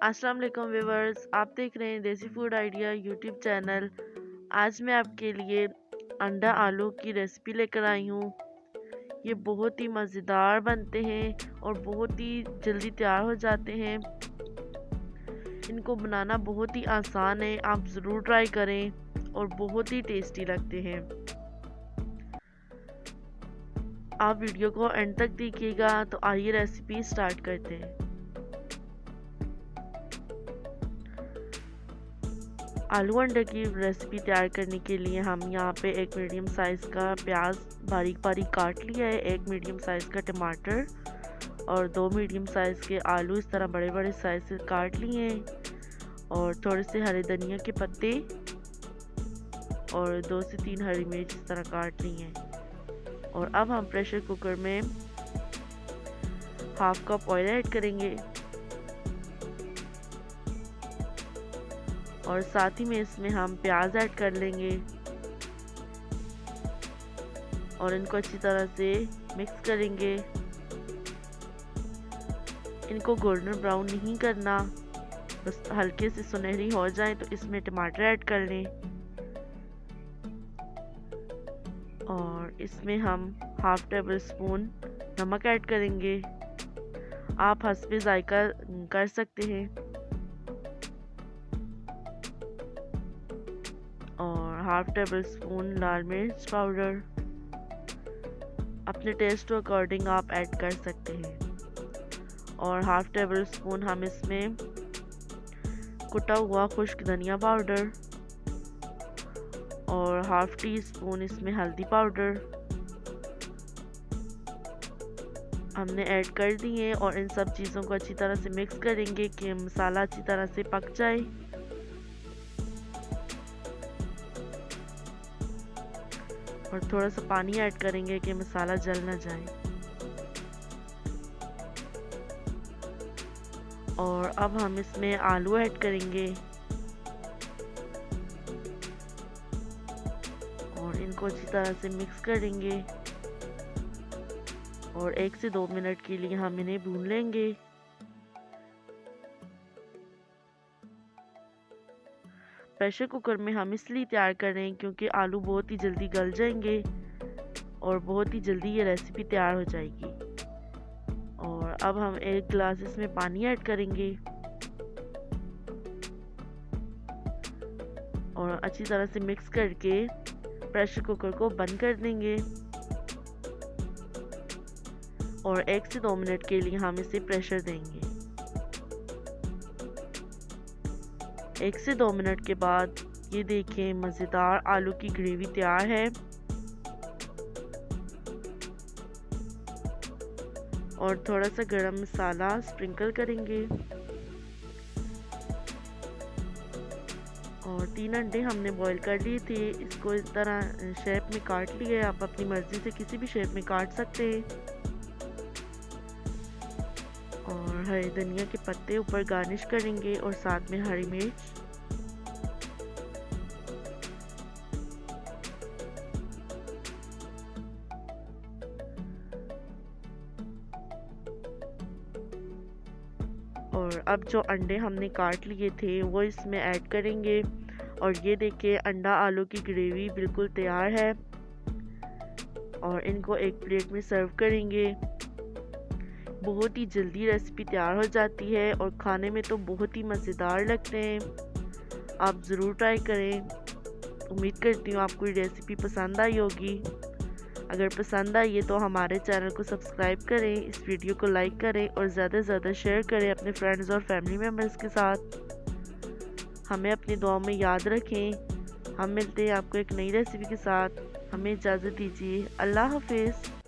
अस्सलाम वालेकुम व्यूवर्स, आप देख रहे हैं देसी फूड आइडिया यूट्यूब चैनल। आज मैं आपके लिए अंडा आलू की रेसिपी लेकर आई हूँ। ये बहुत ही मज़ेदार बनते हैं और बहुत ही जल्दी तैयार हो जाते हैं। इनको बनाना बहुत ही आसान है, आप ज़रूर ट्राई करें और बहुत ही टेस्टी लगते हैं। आप वीडियो को एंड तक देखिएगा। तो आइए रेसिपी स्टार्ट करते हैं। आलू अंडे की रेसिपी तैयार करने के लिए हम यहाँ पे एक मीडियम साइज़ का प्याज बारीक बारीक काट लिया है, एक मीडियम साइज़ का टमाटर और 2 मीडियम साइज़ के आलू इस तरह बड़े बड़े साइज़ से काट लिए हैं और थोड़े से हरे धनिया के पत्ते और 2 से 3 हरी मिर्च इस तरह काट ली हैं। और अब हम प्रेशर कुकर में हाफ कप ऑयल ऐड करेंगे और साथ ही में इसमें हम प्याज ऐड कर लेंगे और इनको अच्छी तरह से मिक्स करेंगे। इनको गोल्डन ब्राउन नहीं करना, बस हल्के से सुनहरी हो जाए तो इसमें टमाटर ऐड कर लें और इसमें हम हाफ टेबल स्पून नमक ऐड करेंगे। आप हस्बे जायका कर सकते हैं और हाफ टेबल स्पून लाल मिर्च पाउडर अपने टेस्ट के अकॉर्डिंग आप ऐड कर सकते हैं और हाफ टेबल स्पून हम इसमें कुटा हुआ खुश्क धनिया पाउडर और हाफ टी स्पून इसमें हल्दी पाउडर हमने ऐड कर दिए और इन सब चीज़ों को अच्छी तरह से मिक्स करेंगे कि मसाला अच्छी तरह से पक जाए। और थोड़ा सा पानी ऐड करेंगे कि मसाला जल ना जाए। और अब हम इसमें आलू ऐड करेंगे और इनको अच्छी तरह से मिक्स करेंगे और 1 से 2 मिनट के लिए हम इन्हें भून लेंगे। प्रेशर कुकर में हम इसलिए तैयार कर रहे हैं क्योंकि आलू बहुत ही जल्दी गल जाएंगे और बहुत ही जल्दी ये रेसिपी तैयार हो जाएगी। और अब हम 1 गिलास इसमें पानी ऐड करेंगे और अच्छी तरह से मिक्स करके प्रेशर कुकर को बंद कर देंगे और 1 से 2 मिनट के लिए हम इसे प्रेशर देंगे। 1 से 2 मिनट के बाद ये देखें मज़ेदार आलू की ग्रेवी तैयार है। और थोड़ा सा गरम मसाला स्प्रिंकल करेंगे और 3 अंडे हमने बॉईल कर लिए थे, इसको इस तरह शेप में काट लिया है। आप अपनी मर्जी से किसी भी शेप में काट सकते हैं और हरे धनिया के पत्ते ऊपर गार्निश करेंगे और साथ में हरी मिर्च और अब जो अंडे हमने काट लिए थे वो इसमें ऐड करेंगे और ये देखिए अंडा आलू की ग्रेवी बिल्कुल तैयार है और इनको एक प्लेट में सर्व करेंगे। बहुत ही जल्दी रेसिपी तैयार हो जाती है और खाने में तो बहुत ही मज़ेदार लगते हैं। आप ज़रूर ट्राई करें। उम्मीद करती हूँ आपको ये रेसिपी पसंद आई होगी। अगर पसंद आई है तो हमारे चैनल को सब्सक्राइब करें, इस वीडियो को लाइक करें और ज़्यादा से ज़्यादा शेयर करें अपने फ्रेंड्स और फैमिली मेम्बर्स के साथ। हमें अपनी दुआओं में याद रखें। हम मिलते हैं आपको एक नई रेसिपी के साथ। हमें इजाज़त दीजिए। अल्लाह हाफिज़।